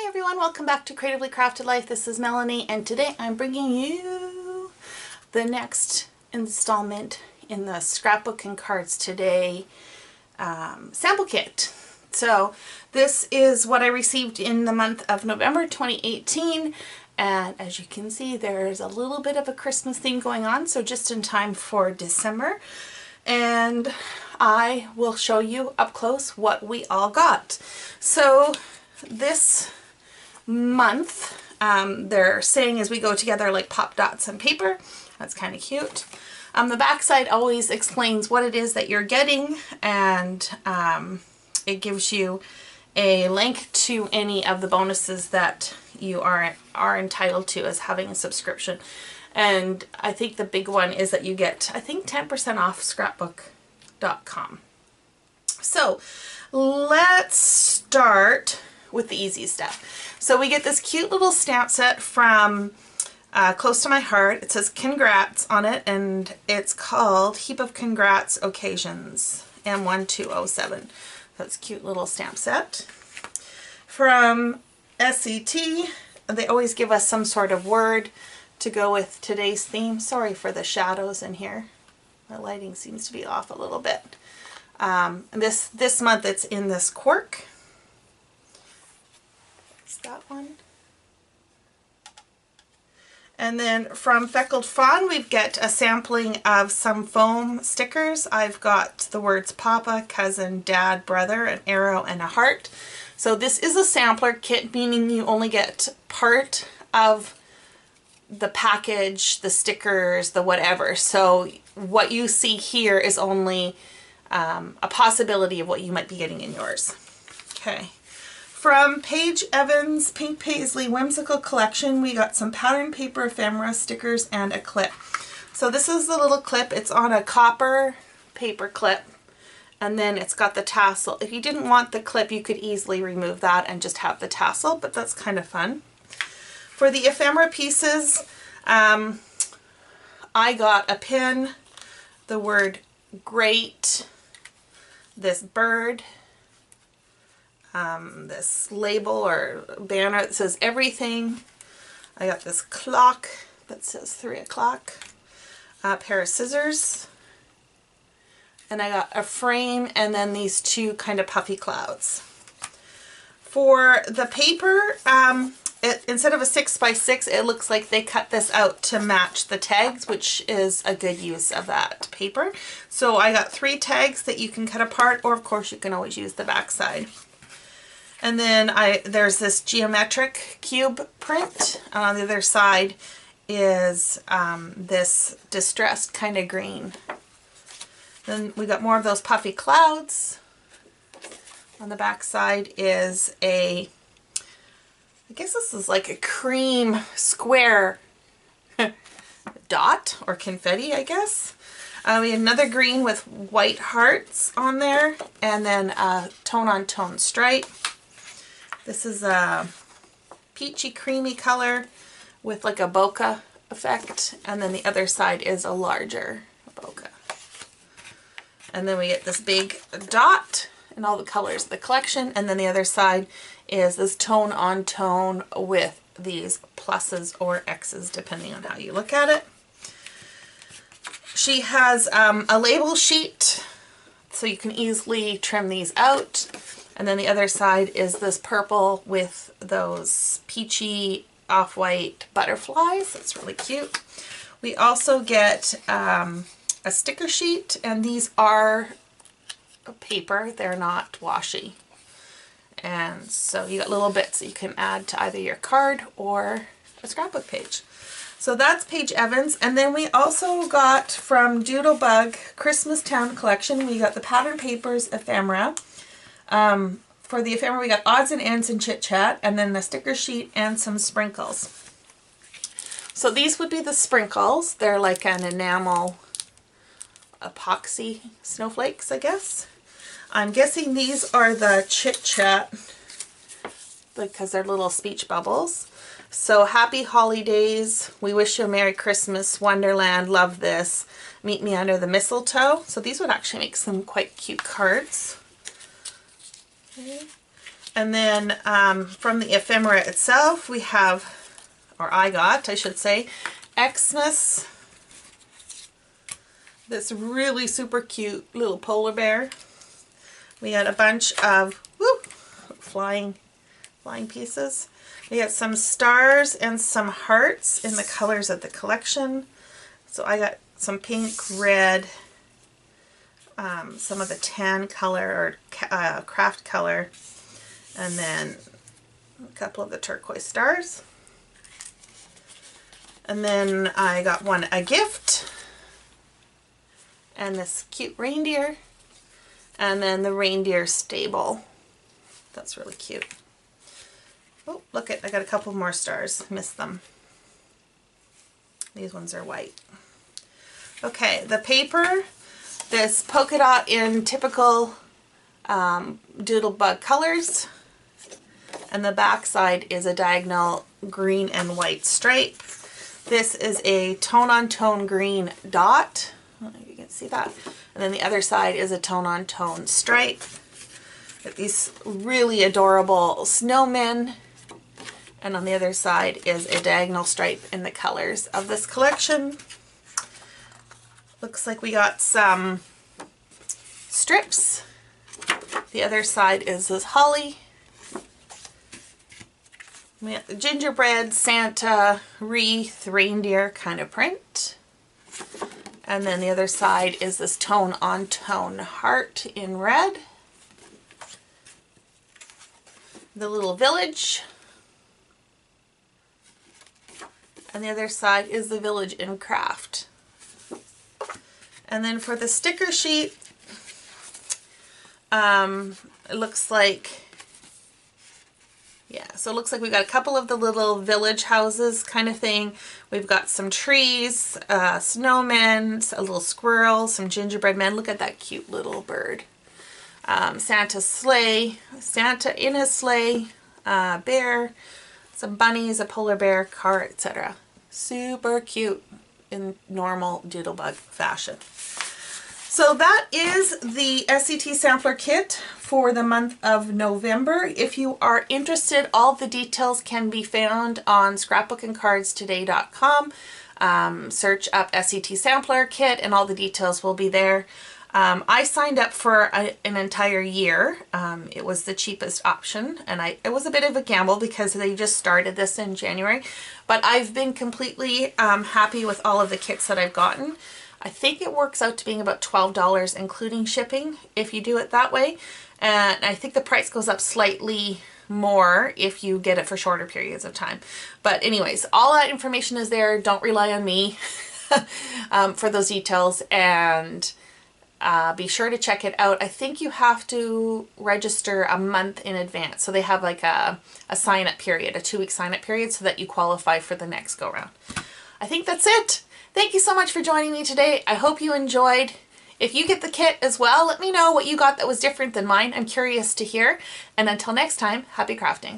everyone, welcome back to Creatively Crafted Life. This is Melanie, and today I'm bringing you the next installment in the Scrapbook and Cards Today sample kit. So this is what I received in the month of November 2018, and as you can see there's a little bit of a Christmas theme going on, so just in time for December. And I will show you up close what we all got. So this month, they're saying as we go together like pop dots on paper. That's kind of cute. The back side always explains what it is that you're getting, and it gives you a link to any of the bonuses that you are entitled to as having a subscription. And I think the big one is that you get, I think, 10% off scrapbook.com. So let's start with the easy stuff. So we get this cute little stamp set from Close to My Heart. It says congrats on it, and it's called Heap of Congrats Occasions M1207. That's a cute little stamp set. From SCT, they always give us some sort of word to go with today's theme. Sorry for the shadows in here. The lighting seems to be off a little bit. And this month it's in this cork. It's that one. And then from Feckled Fawn, we get a sampling of some foam stickers. I've got the words Papa, Cousin, Dad, Brother, an arrow, and a heart. So this is a sampler kit, meaning you only get part of the package, the stickers, the whatever. So what you see here is only a possibility of what you might be getting in yours. Okay. From Paige Evans' Pink Paislee Whimsical collection, we got some pattern paper, ephemera, stickers, and a clip. So this is the little clip. It's on a copper paper clip, and then it's got the tassel. If you didn't want the clip, you could easily remove that and just have the tassel, but that's kind of fun. For the ephemera pieces, I got a pin, the word great, this bird, this label or banner that says everything. I got this clock that says 3 o'clock, a pair of scissors, and I got a frame, and then these two kind of puffy clouds. For the paper, instead of a 6x6, it looks like they cut this out to match the tags, which is a good use of that paper. So I got 3 tags that you can cut apart, or of course you can always use the back side. And then there's this geometric cube print. On the other side is this distressed kind of green. Then we got more of those puffy clouds. On the back side is I guess this is like a cream square dot or confetti, I guess. We had another green with white hearts on there, and then a tone-on-tone stripe. This is a peachy creamy color with like a bokeh effect, and then the other side is a larger bokeh. And then we get this big dot and all the colors of the collection, and then the other side is this tone on tone with these pluses or X's depending on how you look at it. She has a label sheet so you can easily trim these out, and then the other side is this purple with those peachy off-white butterflies. That's really cute. We also get a sticker sheet, and these are paper, they're not washi. And so you got little bits that you can add to either your card or a scrapbook page. So that's Paige Evans. And then we also got from Doodlebug Christmas Town collection, we got the pattern papers ephemera. For the ephemera we got odds and ends and chit chat, and then the sticker sheet and some sprinkles. So these would be the sprinkles. They're like an enamel epoxy snowflakes, I guess. I'm guessing these are the chit chat because they're little speech bubbles. So happy holidays, we wish you a Merry Christmas, Wonderland, love this, meet me under the mistletoe. So these would actually make some quite cute cards. Okay. And then from the ephemera itself, we have, or I should say, Xmas. This really super cute little polar bear. We got a bunch of flying pieces. We got some stars and some hearts in the colors of the collection. So I got some pink, red, some of the tan color or craft color, and then a couple of the turquoise stars. And then I got a gift, and this cute reindeer, and then the reindeer stable. That's really cute. Oh, look I got a couple more stars. Missed them. These ones are white. Okay, the paper, this polka dot in typical Doodlebug colors, and the back side is a diagonal green and white stripe. This is a tone-on-tone green dot. I don't know if you can see that. And then the other side is a tone-on-tone stripe. Got these really adorable snowmen. And on the other side is a diagonal stripe in the colors of this collection. Looks like we got some strips. The other side is this holly. We got the gingerbread, Santa, wreath, reindeer kind of print. And then the other side is this tone-on-tone heart in red. The little village. And the other side is the village in craft. And then for the sticker sheet, it looks like, so it looks like we've got a couple of the little village houses kind of thing. We've got some trees, snowmen, a little squirrel, some gingerbread men. Look at that cute little bird. Santa's sleigh, Santa in his sleigh, bear, some bunnies, a polar bear, car, etc. Super cute in normal Doodlebug fashion. So that is the SCT Sampler kit for the month of November. If you are interested, all the details can be found on scrapbookandcardstoday.com. Search up SCT Sampler kit and all the details will be there. I signed up for an entire year. It was the cheapest option, and it was a bit of a gamble because they just started this in January, but I've been completely happy with all of the kits that I've gotten. I think it works out to being about $12 including shipping if you do it that way, and I think the price goes up slightly more if you get it for shorter periods of time. But anyways, all that information is there. Don't rely on me for those details, and be sure to check it out. I think you have to register a month in advance. So they have like a sign-up period, a 2-week sign-up period, so that you qualify for the next go-round. I think that's it. Thank you so much for joining me today. I hope you enjoyed. If you get the kit as well, let me know what you got that was different than mine. I'm curious to hear. And until next time, happy crafting.